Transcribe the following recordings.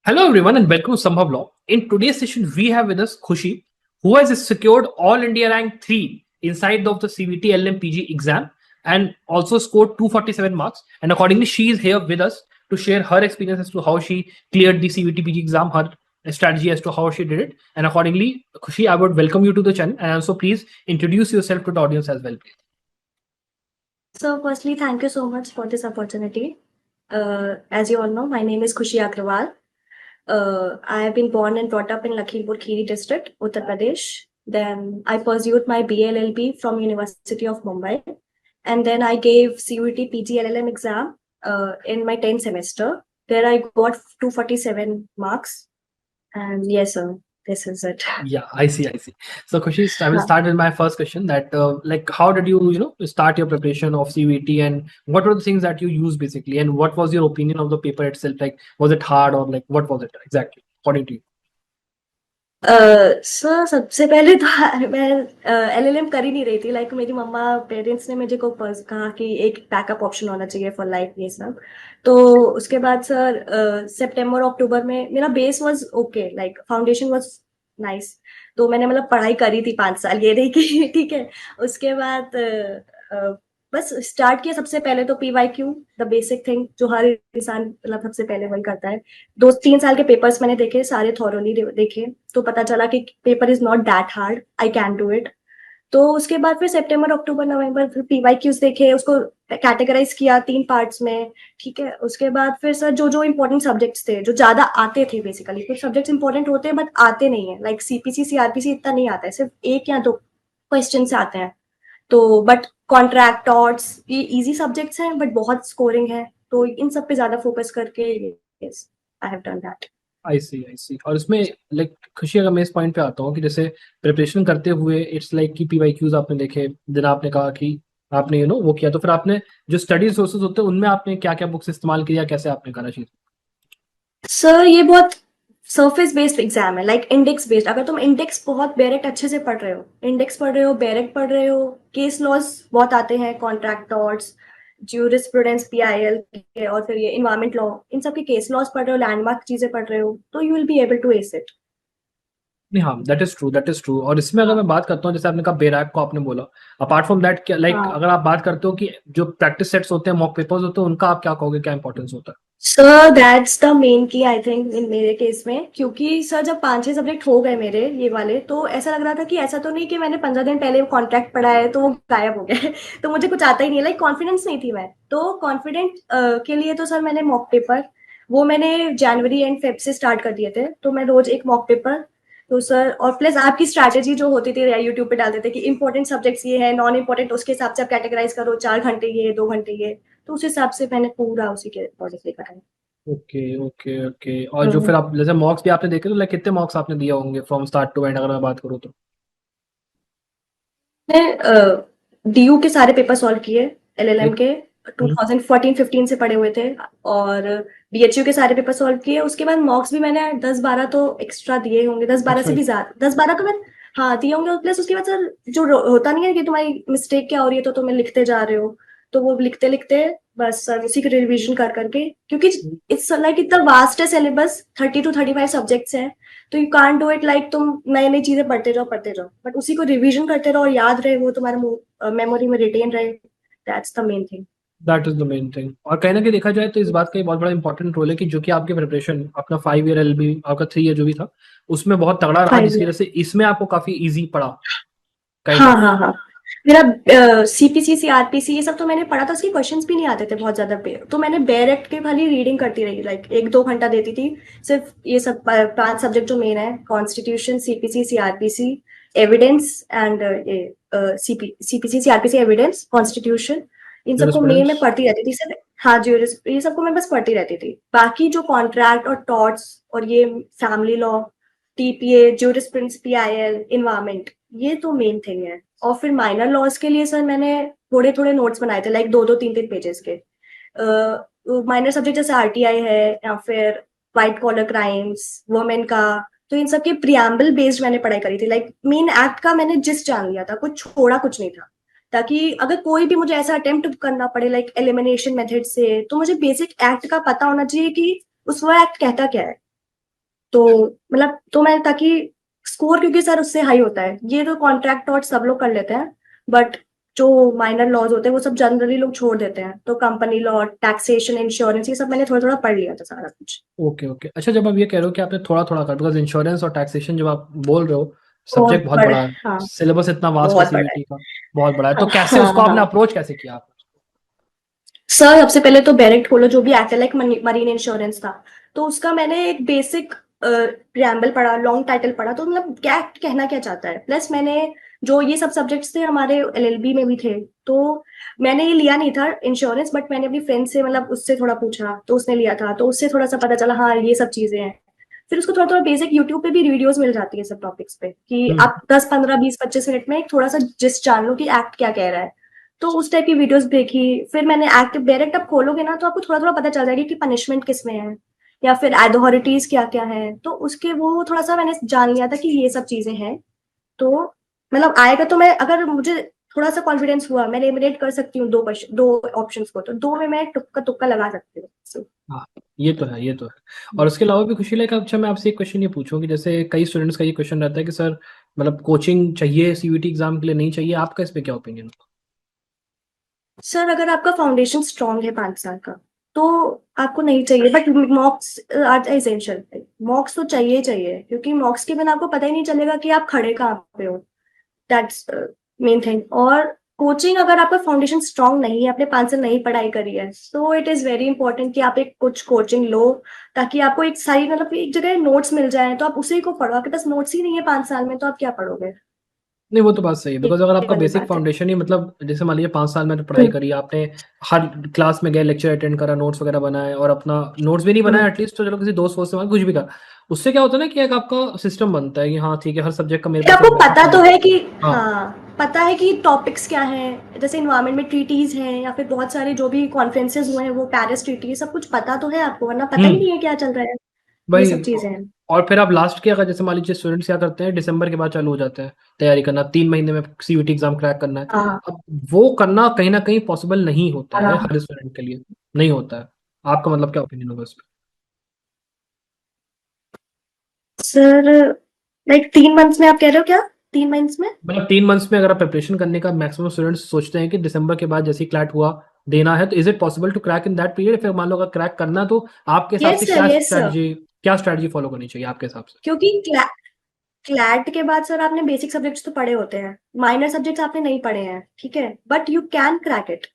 Hello everyone and welcome to Sambhav Law. In today's session, we have with us Khushi, who has secured All India Rank 3 inside of the CVT LMPG exam and also scored 247 marks. And accordingly, she is here with us to share her experience as to how she cleared the CVT PG exam, her strategy as to how she did it. And accordingly, Khushi, I would welcome you to the channel and also please introduce yourself to the audience as well, please. So firstly, thank you so much for this opportunity. As you all know, my name is Khushi Agrawal. I have been born and brought up in Lakhimpur Kheri district, Uttar Pradesh. Then I pursued my BLLB from University of Mumbai. And then I gave CUET PG LLM exam in my 10th semester. There I got 247 marks. And yes, sir, this is it. Yeah, I see. So Khushi, I will start with my first question that like how did you start your preparation of CVT and what were the things that you used basically and what was your opinion of the paper itself? Like was it hard or like what was it exactly according to you? Sir सबसे पहले तो मैं LLM कर ही नहीं रही थी like मेरी मम्मा parents ने मुझे को कहा कि एक बैकअप ऑप्शन होना चाहिए फॉर लाइफ ये सब तो उसके बाद सर सितंबर अक्टूबर में मेरा base was okay like foundation was nice तो मैंने मतलब पढ़ाई करी थी 5 साल ये नहीं कि ठीक है उसके बाद बस स्टार्ट किया सबसे पहले तो PYQ द बेसिक थिंग जो हर इंसान मतलब सबसे पहले वही करता है 2-3 साल के पेपर्स मैंने देखे सारे थॉरोली देखे तो पता चला कि paper is not that hard I can do it तो उसके बाद फिर सितंबर अक्टूबर नवंबर फिर PYQs देखे उसको कैटेगराइज किया 3 पार्ट्स में ठीक है उसके बाद फिर सर जो जो इम्पोर्टेंट सब्जेक्ट्स थे जो ज्यादा आते थे बेसिकली कुछ सब्जेक्ट्स इंपॉर्टेंट होते हैं बट आते नहीं है लाइक CPC CRPC इतना नहीं आता है सिर्फ 1 या 2 क्वेश्चन से आते हैं तो बट कॉन्ट्रैक्ट टॉट्स ये इजी सब्जेक्ट्स हैं बट बहुत स्कोरिंग है तो इन सब पे ज्यादा फोकस करके yes I have done that I see और इसमें लाइक खुशी अगर मैं इस पॉइंट पे आता हूँ कि जैसे प्रिपरेशन करते हुए इट्स लाइक कि PYQs आपने देखे दिन आपने कहा कि आपने वो किया तो फिर आपने जो स्टडी सोर्सेज होते हैं उनमें आपने क्या क्या बुक्स इस्तेमाल किया कैसे आपने करा चीज सर ये बहुत सरफेस बेस्ड एग्जाम है लाइक इंडेक्स बेस्ड अगर तुम इंडेक्स बहुत बेरेक्ट अच्छे से पढ़ रहे हो इंडेक्स पढ़ रहे हो बेरेक्ट पढ़ रहे हो केस लॉज बहुत आते हैं कॉन्ट्रैक्ट टॉट्स ज्यूरिस्प्रूडेंस PIL के और फिर ये इन्वायरमेंट लॉ इन सब के केस लॉज पढ़ रहे हो लैंडमार्क चीजें पढ़ रहे हो तो you will be able to ace it नहीं हाँ दैट इज ट्रू और इसमें अगर मैं बात करता हूँ जैसे आपने कहा बेरैक को आपने बोला अपार्ट फ्रॉम दैट क्या लाइक हाँ अगर आप बात करते हो कि जो प्रैक्टिस सेट्स होते हैं मॉक पेपर्स होते हैं उनका आप क्या कहोगे क्या इंपॉर्टेंस होता है सर दैट्स द मेन की आई थिंक इन मेरे केस में क्योंकि सर जब 5-6 सब्जेक्ट हो गए मेरे ये वाले तो ऐसा लग रहा था कि ऐसा तो नहीं कि मैंने 15 दिन पहले कॉन्ट्रैक्ट पढ़ा है तो वो गायब हो गया तो मुझे कुछ आता ही नहीं लाइक कॉन्फिडेंस नहीं थी मैं तो कॉन्फिडेंट के लिए तो सर मैंने मॉक पेपर वो मैंने जनवरी एंड फेब से स्टार्ट कर दिए थे तो मैं रोज एक मॉक पेपर तो सर और प्लस आपकी स्ट्रैटेजी जो होती थी यूट्यूब पे डालते थे कि इंपॉर्टेंट सब्जेक्ट्स ये है नॉन इंपॉर्टेंट उसके हिसाब से आप कैटेगराइज करो 4 घंटे ये 2 घंटे ये तो उस हिसाब से मैंने पूरा उसी के अकॉर्डिंग लिखा है ओके और जो फिर आप जैसे मॉक्स भी आपने देखे तो लाइक कितने मॉक्स आपने दिए होंगे फ्रॉम स्टार्ट टू एंड अगर मैं बात करूँ तो मैंने DU के सारे पेपर सॉल्व किए LLM एक के 2014-15 से पढ़े हुए थे और BHU के सारे पेपर सॉल्व किए उसके बाद मॉक्स भी मैंने 10-12 तो एक्स्ट्रा दिए होंगे 10-12 से भी ज्यादा 10-12 तो मैं हाँ दिए होंगे प्लस उसके बाद सर जो होता नहीं है कि तुम्हारी मिस्टेक क्या हो रही है तो तुम्हें लिखते जा रहे हो तो वो लिखते लिखते बस सर उसी की रिविजन कर करके क्योंकि इट्स लाइक इतना वास्ट है सिलेबस 30-35 सब्जेक्ट्स हैं तो you can't do it like तुम नई नई चीजें पढ़ते जाओ बट उसी को रिवीजन करते रहो और याद रहे वो तुम्हारे मेमोरी में रिटेन रहे that's the main thing that is the main thing और कहीं ना कहीं देखा जाए तो इस बात का एक बहुत बड़ा इंपॉर्टेंट रोल है कि जो कि आपके प्रिपरेशन अपना 5 ईयर LLB आपका 3 ईयर जो भी था उसमें बहुत तगड़ा रहा 5 जिसकी ईयर वजह से इसमें आपको काफी इजी पड़ा काइंड हाँ ऑफ हाँ हाँ मेरा CPC CRPC ये सब तो मैंने पढ़ा था उसके क्वेश्चंस भी नहीं आते थे बहुत ज्यादा तो मैंने डायरेक्ट के खाली रीडिंग करती रही लाइक 1-2 घंटा देती थी सिर्फ ये सब 5 सब्जेक्ट जो मेन है constitution CPC CRPC evidence and ये CPC CRPC evidence constitution in सबको मेन में जूरिस्प्रूडेंस पढ़ती रहती थी सिर्फ हाँ जो ये सबको मैं बस पढ़ती रहती थी बाकी जो कॉन्ट्रैक्ट और टॉट्स और ये family law TPA jurisprudence PIL environment ये तो मेन थिंग है और फिर माइनर लॉज के लिए सर मैंने थोड़े थोड़े नोट्स बनाए थे लाइक 2-2 3-3 पेजेस के माइनर सब्जेक्ट जैसे RTI है या फिर वाइट कॉलर क्राइम्स वुमेन का तो इन सब के प्रियम्बल बेस्ड मैंने पढ़ाई करी थी लाइक मेन एक्ट का मैंने जिस जान लिया था कुछ छोड़ा कुछ नहीं था ताकि अगर कोई भी मुझे ऐसा अटेम्प्ट करना पड़े लाइक एलिमिनेशन मेथड से तो मुझे बेसिक एक्ट का पता होना चाहिए कि उस वो एक्ट कहता क्या है तो मतलब तो मैं ताकि स्कोर, क्योंकि सर उससे हाई होता है, ये तो कॉन्ट्रैक्ट और सब लोग कर लेते हैं, बट जो माइनर लॉज होते हैं वो सब जनरली लोग छोड़ देते हैं, तो कंपनी लॉ, टैक्सेशन, इंश्योरेंस, ये सब मैंने थोड़ा थोड़ा पढ़ लिया था सारा कुछ। ओके ओके, अच्छा जब आप ये कह रहे हो कि आपने थोड़ा थोड़ा कर, बिकॉज इंश्योरेंस और टैक्सेशन जब आप बोल रहे हो, बहुत सब्जेक्ट बहुत बड़ा, बड़ा है, हाँ, सिलेबस इतना वास्ट है बहुत बड़ा है। सीबीटी का, बहुत बड़ा है, तो हाँ कैसे हाँ उसको आपने हाँ। अप्रोच कैसे किया आप? सर सबसे पहले तो डायरेक्ट खोलो, जो भी एक्ट है, लाइक मरीन इंश्योरेंस था, तो उसका मैंने एक बेसिक प्रियम्बल पढ़ा, लॉन्ग टाइटल पढ़ा, तो मतलब क्या कहना क्या चाहता है, प्लस मैंने जो ये सब सब्जेक्ट्स थे हमारे एलएलबी में भी थे, तो मैंने ये लिया नहीं था इंश्योरेंस, बट मैंने अपनी फ्रेंड से मतलब उससे थोड़ा पूछा, तो उसने लिया था, तो उससे थोड़ा सा पता चला, हाँ ये सब चीजें हैं। फिर उसको थोड़ा थोड़ा बेसिक यूट्यूब पे भी वीडियोस मिल जाती है सब टॉपिक्स पे, कि हम्म। आप 10 15 20 25 मिनट में एक थोड़ा सा जिस्ट जान लो कि एक्ट क्या कह रहा है। तो उस टाइप की वीडियोस देखी। फिर मैंने एक्ट डायरेक्ट आप खोलोगे ना, तो आपको थोड़ा थोड़ा पता चल जाएगा कि पनिशमेंट किस में है, या फिर अथॉरिटीज क्या क्या है, तो उसके वो थोड़ा सा मैंने जान लिया था कि ये सब चीजें हैं। तो मतलब आएगा तो मैं, अगर मुझे थोड़ा सा कॉन्फिडेंस हुआ, मैं एलिमिनेट कर सकती हूँ दो ऑप्शंस को, तो दो में मैं तुक्का तुक्का लगा सकती हूँ। So, हाँ, ये तो है, ये तो है। और उसके अलावा भी खुशी लाइक, अच्छा मैं आपसे एक क्वेश्चन ये पूछूं कि जैसे कई स्टूडेंट्स का ये क्वेश्चन रहता है कि सर मतलब कोचिंग चाहिए सीयूटी एग्जाम के लिए, नहीं चाहिए, आपका इस पे क्या ओपिनियन? सर अगर आपका फाउंडेशन स्ट्रांग है 5 साल का, तो आपको नहीं चाहिए, but mocks are essential. Mocks तो चाहिए ही चाहिए, क्योंकि मॉक्स के बिना आपको पता ही नहीं चलेगा कि आप खड़े कहाँ पे हो। That's main thing. और कोचिंग, अगर आपका फाउंडेशन स्ट्रांग नहीं है, आपने 5 साल नहीं पढ़ाई करी है, तो इट इज वेरी इंपॉर्टेंट कि आप एक कुछ कोचिंग लो, ताकि आपको एक सारी मतलब एक जगह नोट्स मिल जाए, तो आप उसी को पढ़ो। आपके पास नोट्स ही नहीं है 5 साल में, तो आप क्या पढ़ोगे? नहीं वो तो बात सही है, बिकॉज अगर ये आपका वाली बेसिक बात है। फाउंडेशन ही मतलब जैसे मान लीजिए 5 साल में तो पढ़ाई हम्म, करी आपने, हर क्लास में गए, लेक्चर अटेंड करा, नोट्स वगैरह बनाए, और अपना नोट्स भी नहीं हम्म। बनाया एटलीस्ट, तो चलो किसी दोस्त वोस्त से कुछ भी करा, उससे क्या होता है ना कि एक आपका सिस्टम बनता है कि हाँ ठीक है, हर सब्जेक्ट का मेरे कि पास आपको एक बेसिक पता तो है कि, हाँ। हाँ, पता है कि टॉपिक्स क्या हैं, जैसे इन्वायरमेंट में ट्रीटीज हैं, या फिर बहुत सारे जो भी कॉन्फ्रेंसेज हुए हैं, वो पेरिस ट्रीटी, सब कुछ पता तो है आपको, वरना पता ही हम्म। नहीं है क्या चल रहा है। ये भाई, सब चीजें हैं। और फिर आप लास्ट के, अगर जैसे मान लीजिए स्टूडेंट्स क्या करते हैं, दिसंबर के बाद चालू हो जाते हैं तैयारी करना, 3 महीने में सीयूटी एग्जाम क्रैक करना है। हाँ अब वो करना कहीं ना कहीं पॉसिबल नहीं होता है हाँ। हर स्टूडेंट के लिए, नहीं होता है। आपका मतलब क्या ओपिनियन होगा इस पे? सर लाइक 3 मंथ्स में आप कह रहे हो क्या? 3 मंथ्स में? मतलब 3 मंथ्स में अगर आप प्रिपरेशन करने का, मैक्सिमम स्टूडेंट्स सोचते हैं कि दिसंबर के बाद जैसे ही क्लैट हुआ देना है, तो is it possible to crack in that period? फिर मान लो अगर क्रैक करना, तो आपके हिसाब से यस सर, यस सर। क्या स्ट्रैटेजी फॉलो करनी चाहिए आपके हिसाब से? क्योंकि क्लैट के बाद सर आपने बेसिक सब्जेक्ट्स तो पढ़े होते हैं, माइनर सब्जेक्ट्स आपने नहीं पढ़े हैं, ठीक है, but you can crack it,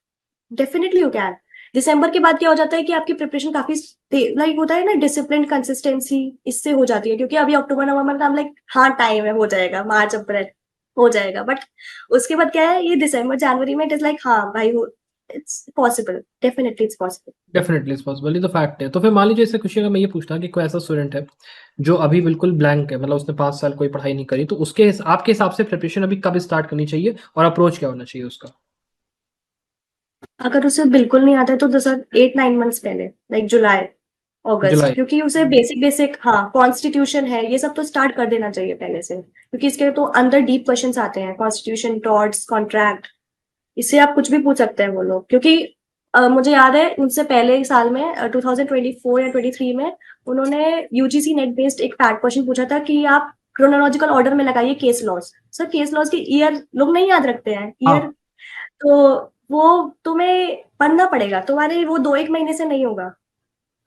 definitely you can. दिसंबर के बाद क्या हो जाता है कि आपकी प्रिपरेशन काफी लाइक होता है ना, डिसिप्लिन, कंसिस्टेंसी इससे हो जाती है, क्योंकि अभी अक्टूबर नवंबर का हम लाइक, हाँ टाइम है, हो जाएगा, मार्च अप्रैल हो जाएगा, बट उसके बाद क्या है, ये दिसंबर जनवरी में इट इज लाइक, हाँ भाई, it's possible, definitely it's possible. Definitely is possible, ये तो फैक्ट है। तो फिर मान लीजिए इससे खुशी, अगर मैं ये पूछता कि कोई ऐसा स्टूडेंट है जो अभी बिल्कुल ब्लैंक है, मतलब उसने 5 साल कोई पढ़ाई नहीं करी, तो उसके आपके हिसाब से प्रिपरेशन अभी कब स्टार्ट करनी चाहिए और अप्रोच क्या होना चाहिए उसका? अगर उसे बिल्कुल नहीं आता है, तो सर 8 9 मंथ्स पहले, लाइक जुलाई अगस्त, जुलाई। क्योंकि उसे बेसिक बेसिक, हाँ, कॉन्स्टिट्यूशन है, ये सब तो स्टार्ट कर देना चाहिए पहले से, क्योंकि इसके तो अंदर डीप क्वेश्चंस आते हैं, कॉन्स्टिट्यूशन, टॉर्ट्स, कॉन्ट्रैक्ट, इससे आप कुछ भी पूछ सकते हैं वो लोग, क्योंकि मुझे याद है उनसे पहले एक साल में 2024 या 23 में उन्होंने यूजीसी नेट बेस्ड एक पैट क्वेश्चन पूछा था कि आप क्रोनोलॉजिकल ऑर्डर में लगाइए case laws. Sir case laws के ईयर लोग नहीं याद रखते हैं, ईयर, हाँ। तो वो तुम्हें पढ़ना पड़ेगा, तुम्हारे वो 2 1 महीने से नहीं होगा,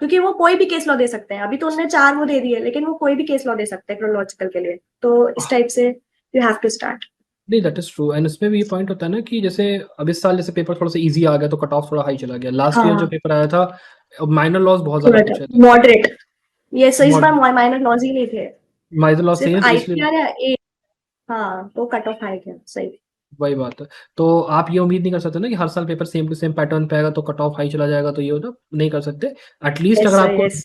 क्योंकि वो कोई भी केस लॉ दे सकते हैं, अभी तो उनने 4 वो दे दिए, लेकिन वो कोई भी केस लॉ दे सकते हैं क्रोनोलॉजिकल के लिए, तो इस टाइप से यू हैव टू स्टार्ट। नहीं दैट इज ट्रू, एंड इसमें भी ये पॉइंट होता है ना कि जैसे अब इस साल जैसे पेपर थोड़ा सा इजी आ गया, तो कट ऑफ थोड़ा हाई चला गया। लास्ट ईयर जो हाँ, पेपर आया था, माइनर लॉस बहुत ज्यादा थोड़ा पूछे थे। मॉडरेट, ये सही, इस बार मॉड माइनर लॉज ही नहीं थे, माइनर लॉस सही सिर्फ है, तो इसलिए आईपीआर या ए। हाँ, तो कट ऑफ आएगा सही। वही बात है। तो आप ये उम्मीद नहीं कर सकते ना कि हर साल paper same to same pattern पे आएगा तो कट ऑफ हाई चला जाएगा, तो ये होता नहीं कर सकते। At least yes sir, yes.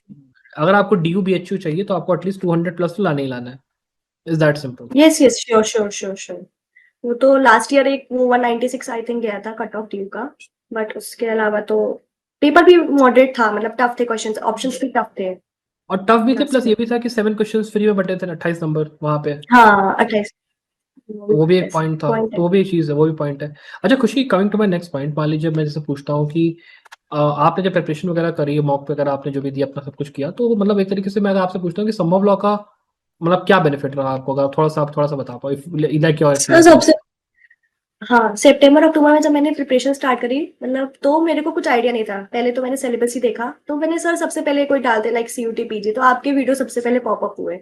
अगर आपको ड्यू बी एच यू चाहिए, तो आपको एटलीस्ट 200 प्लस तो लाना ही लाना है। Is that simple? Yes yes, sure sure sure sure. वो तो लास्ट ईयर एक वो 196 आई थिंक गया था कट ऑफ ड्यू का, बट उसके अलावा तो पेपर भी मॉडरेट था, मतलब टफ थे क्वेश्चंस, ऑप्शंस भी टफ थे और टफ भी थे, लास्ट प्लस ईयर। ये भी था कि 7 क्वेश्चंस फ्री में बटे थे, 28 नंबर वहां पे। हाँ 28। वो भी एक पॉइंट था, पॉइंट है। तो वो भी एक चीज़ है, वो भी पॉइंट है। अच्छा Khushi, coming to my next point, मान लीजिए मैं जैसे पूछता हूँ कि आपने जब प्रिपरेशन वगैरह करी है, मॉक वगैरह आपने जो भी दिया, अपना सब कुछ किया, तो मतलब एक तरीके से मैं अगर आपसे पूछता हूँ कि संभव लॉ का मतलब क्या बेनिफिट रहा आपको, अगर आप थोड़ा सा बता पाओ, लाइक योर सर एक्सपीरियंस। सबसे हाँ, सितंबर अक्टूबर में जब मैंने प्रिपरेशन स्टार्ट करी, मतलब तो मेरे को कुछ आइडिया नहीं था। पहले तो मैंने सिलेबस ही देखा, तो मैंने सर सबसे पहले कोई डालते लाइक सीयूटी पीजी, तो आपके वीडियो सबसे पहले पॉपअप हुए।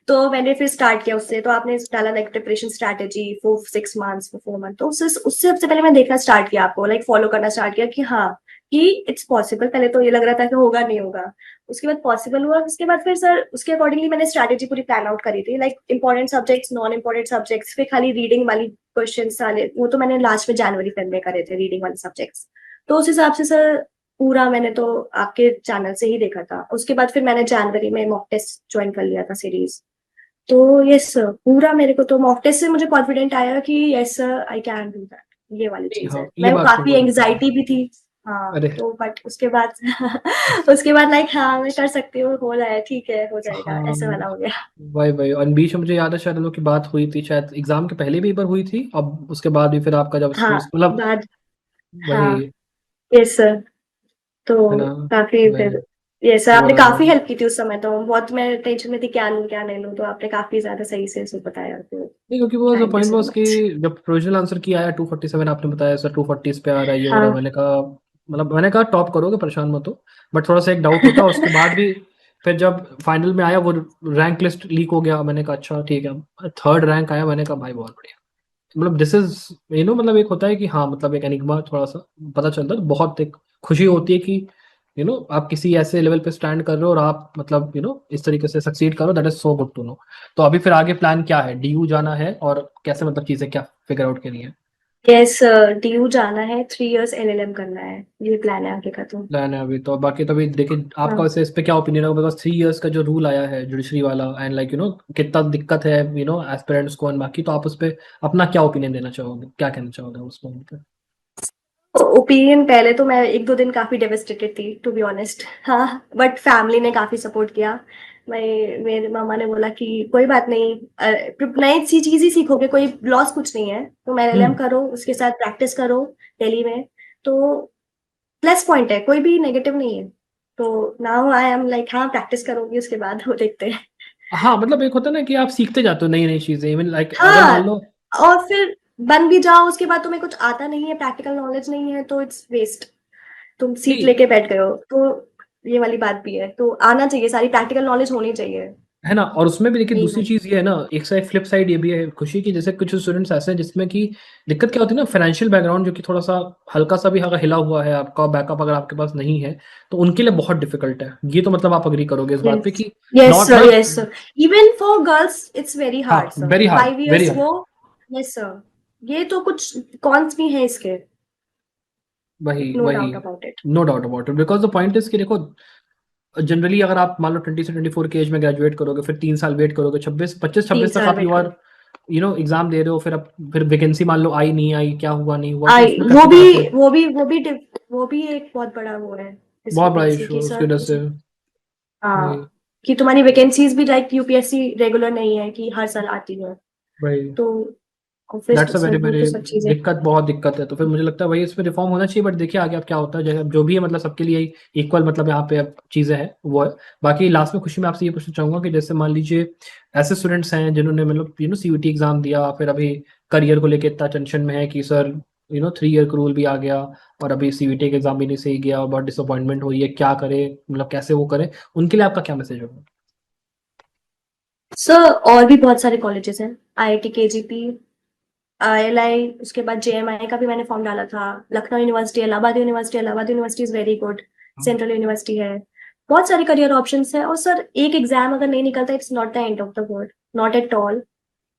तो मैंने फिर स्टार्ट किया उससे, तो आपने डाला like preparation strategy for 6 months for 4 month, तो उससे सबसे पहले मैंने देखना स्टार्ट किया, आपको लाइक फॉलो करना स्टार्ट किया कि हाँ, कि इट्स पॉसिबल। पहले तो ये लग रहा था कि होगा नहीं होगा, उसके बाद पॉसिबल हुआ। उसके बाद फिर सर उसके अकॉर्डिंगली मैंने स्ट्रैटेजी पूरी प्लान आउट करी थी, like important subjects, non important subjects, फिर खाली रीडिंग वाली क्वेश्चन सारे, वो तो मैंने लास्ट में जनवरी फेब में करे थे रीडिंग वाले सब्जेक्ट्स। तो उस हिसाब से सर पूरा मैंने तो आपके चैनल से ही देखा था। उसके बाद फिर मैंने जनवरी में मॉक टेस्ट ज्वाइन कर लिया था सीरीज। तो यस सर, पूरा मेरे को तो मॉक टेस्ट से मुझे कॉन्फिडेंट आया कि yes sir I can do that, ये वाली नहीं चीज हाँ, है। ये मैं बात तो काफी बहुत है। एंग्जाइटी भी थी। हाँ अरे तो बट उसके बाद उसके बाद लाइक हाँ मैं कर सकती हूँ, हो जाए ठीक है, हो जाएगा, हाँ, ऐसे वाला हो गया। वही और बीच में मुझे याद है शायद हम लोग की बात हुई थी, शायद एग्जाम के पहले भी एक बार हुई थी, अब उसके बाद भी फिर आपका जब हाँ मतलब बाद, वही हाँ यस सर। है तो ना, काफी वही फिर ये सर आपने पूरा। काफी हेल्प की थी उस समय, तो बहुत मैं टेंशन में थी क्या लूँ क्या नहीं लूँ, तो आपने काफी ज्यादा सही से सब बताया, तो नहीं क्योंकि वो जो thank you point so was कि मच। जब प्रोविजनल आंसर की आया 247, आपने बताया सर 240 पे आ रहा है, ये हो रहा है, हाँ मैंने कहा मतलब मैंने कहा टॉप करोगे, परेशान मत हो, बट थोड़ा सा एक डाउट होता, उसके बाद भी फिर जब फाइनल में आया वो रैंक लिस्ट लीक हो गया, मैंने कहा अच्छा ठीक है, थर्ड रैंक आया, मैंने कहा भाई बहुत बढ़िया। मतलब दिस इज मतलब एक होता है कि हाँ मतलब एक एनिग्मा थोड़ा सा पता चलता है, तो बहुत एक खुशी होती है कि आप किसी ऐसे लेवल पे स्टैंड कर रहे हो और आप मतलब इस तरीके से सक्सीड करो, that is so good to know. तो अभी फिर आगे प्लान क्या है, डीयू जाना है और कैसे मतलब चीजें क्या फिगर आउट करी है? यस डीयू जाना है, 3 इयर्स एलएलएम करना है, ये प्लान है आगे का तो। प्लान है अभी तो, बाकी तो अभी देखिए आपका हाँ वैसे इस पे क्या ओपिनियन है, बिकॉज 3 इयर्स का जो रूल आया है जुडिशरी वाला, एंड लाइक कितना दिक्कत है एस्पिरेंट्स को, एंड बाकी तो आप उस पे अपना क्या ओपिनियन देना चाहोगे, क्या कहना चाहोगे उस पर? ओपिनियन, पहले तो मैं 1-2 दिन काफी डेविस्टेटेड थी टू बी ऑनेस्ट, हाँ बट फैमिली ने काफी सपोर्ट किया। मैं मेरे मामा ने बोला कि कोई बात नहीं, नई सी चीज ही सीखोगे, कोई लॉस कुछ नहीं है, तुम एलएलएम हम्म। करो, उसके साथ प्रैक्टिस करो दिल्ली में, तो प्लस पॉइंट है, कोई भी नेगेटिव नहीं है। तो नाउ आई एम लाइक हाँ प्रैक्टिस करूंगी, उसके बाद वो देखते हैं। हाँ मतलब एक होता है ना कि आप सीखते जाते हो नई नई चीजें, इवन लाइक अगर हाँ, मान लो। और फिर बन भी जाओ, उसके बाद तुम्हें कुछ आता नहीं है, प्रैक्टिकल नॉलेज नहीं है, तो इट्स वेस्ट। तुम सीट नहीं लेके बैठ गए हो, तो ये वाली बात भी है, तो आना चाहिए, सारी प्रैक्टिकल नॉलेज होनी चाहिए। है ना, और उसमें भी देखिए यही दूसरी बात। चीज ये है ना, एक साइड फ्लिप साइड ये भी है खुशी की, जैसे कुछ स्टूडेंट्स ऐसे हैं जिसमें कि दिक्कत क्या होती है ना, फाइनेंशियल बैकग्राउंड जो कि थोड़ा सा हल्का सा भी अगर हिला हुआ है, आपका बैकअप अगर आपके पास नहीं है, तो उनके लिए बहुत डिफिकल्ट है ये, तो मतलब आप अग्री करोगे इस बात पे यस कि यस नॉट सर, यस मतलब। Sir, even for girls it's very हाँ, hard sir, very hard, 5 years very hard. वो। यस सर, ये तो कुछ कॉन्स भी है इसके, वही नो वही doubt about it. No doubt about it, because the point is कि देखो, जनरली अगर आप मान लो 20 से 24 के एज में ग्रेजुएट करोगे, फिर 3 साल वेट करोगे, 26 तक 3 साल आप वेट यू आर करो। एग्जाम दे रहे हो, फिर अब फिर वैकेंसी मान लो आई नहीं आई, क्या हुआ नहीं हुआ, तो आई उसमें वो कैसे भी क्या फिर वो भी वो भी वो भी एक बहुत बड़ा वो है बहुत बड़ा डिस्क्रिपेंसी इशू की है उसकी सर। वजह से। हाँ, वही कि तुम्हारी वैकेंसीज भी लाइक यूपीएससी रेगुलर नहीं है कि हर साल आती है, वही तो obvious that's a very sir वो वेरी तो सब चीजें। दिक्कत, बहुत दिक्कत है, तो फिर मुझे लगता है वही इसमें रिफॉर्म होना चाहिए, बट देखिए आगे अब क्या होता है, जैसे जो भी है मतलब सबके लिए इक्वल मतलब यहाँ पे अब चीजें हैं वो है। बाकी लास्ट में खुशी मैं आपसे ये पूछना चाहूंगा कि जैसे मान लीजिए ऐसे स्टूडेंट्स हैं जिन्होंने मतलब सीयूटी एग्जाम दिया, फिर अभी करियर को लेकर इतना टेंशन में है कि सर 3 ईयर का रूल भी आ गया, और अभी सीयूटी का एग्जाम भी नहीं सही गया और बहुत डिसअपॉइंटमेंट हुई है, क्या करे, मतलब कैसे वो करे, उनके लिए आपका क्या मैसेज होगा? सर और भी बहुत सारे कॉलेजेस हैं, आईआईटी केजीपी, आईएलआई, उसके बाद जेएमआई का भी मैंने फॉर्म डाला था, Lucknow university, Allahabad university is very good, central university है, बहुत सारे करियर ऑप्शंस है। और सर एक एग्जाम अगर नहीं निकलता, it's not the end of the world, not at all.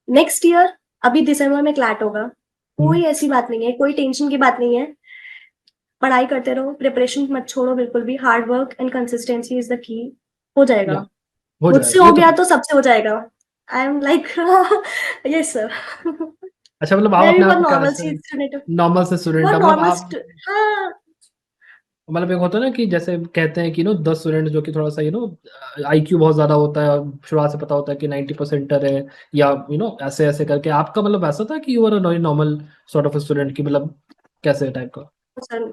Next year, अभी दिसंबर में क्लैट होगा, हम्म, कोई ऐसी बात नहीं है, कोई टेंशन की बात नहीं है, पढ़ाई करते रहो, प्रिपरेशन मत छोड़ो बिल्कुल भी, hard work and consistency is the key, हो या जाएगा। हो मुझसे जाएगा ये हो तो। गया तो सबसे हो जाएगा। I am like yes sir. अच्छा मतलब आप मैं भी अपने आप बहुत को क्या नॉर्मल ऐसे सी स्टूडेंट हूँ, नॉर्मल से स्टूडेंट बहुत है मतलब नॉर्मल आप? हाँ मतलब एक होता है ना कि जैसे कहते हैं कि 10 स्टूडेंट जो कि थोड़ा सा आईक्यू बहुत ज्यादा होता है और शुरुआत से पता होता है कि 90% है, या ऐसे ऐसे करके, आपका मतलब ऐसा था कि you are a normal sort of student की, मतलब कैसे टाइप का? Sir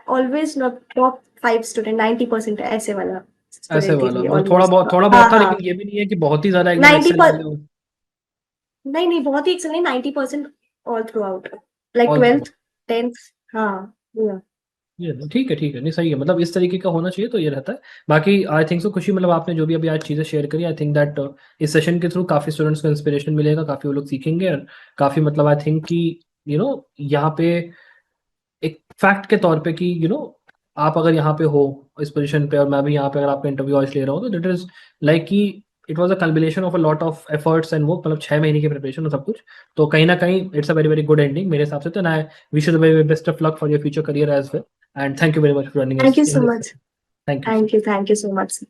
always not top 5 student, 90% ऐसे वाला ऐसे स्टूडेंट वाला थी मतलब ऑलमोस्ट। थोड़ा हाँ बहुत था, हाँ, लेकिन ये भी नहीं है कि बहुत ही ज्यादा एकदम 90 एक्सेल पर, वाले हो। नहीं नहीं बहुत ही एक्सेल नहीं, 90% all through out, like all through. 12th 10th। हाँ yeah. ये ठीक है, ठीक है, नहीं सही है, मतलब इस तरीके का होना चाहिए तो ये रहता है। बाकी आई थिंक सो खुशी, मतलब आपने जो भी अभी आज चीज़ें शेयर करी, आई थिंक दैट इस सेशन के थ्रू काफ़ी स्टूडेंट्स को इंस्पिरेशन मिलेगा, काफ़ी वो लोग सीखेंगे, और काफ़ी मतलब आई थिंक कि यहाँ पे एक फैक्ट के तौर पे कि आप अगर यहाँ पे हो इस पोजीशन पे, और मैं भी यहाँ पे अगर आपका इंटरव्यू आज ले रहा हूँ, तो दैट इज लाइक कि it was a culmination of a lot of efforts and वो, मतलब 6 महीने की प्रिपरेशन और सब कुछ। तो कहीं ना कहीं it's a very very good ending मेरे हिसाब से। तो I wish you the very best of luck for your future career as well, and thank you very much for running thank us you in so this much. Session. Thank you. Thank you so much.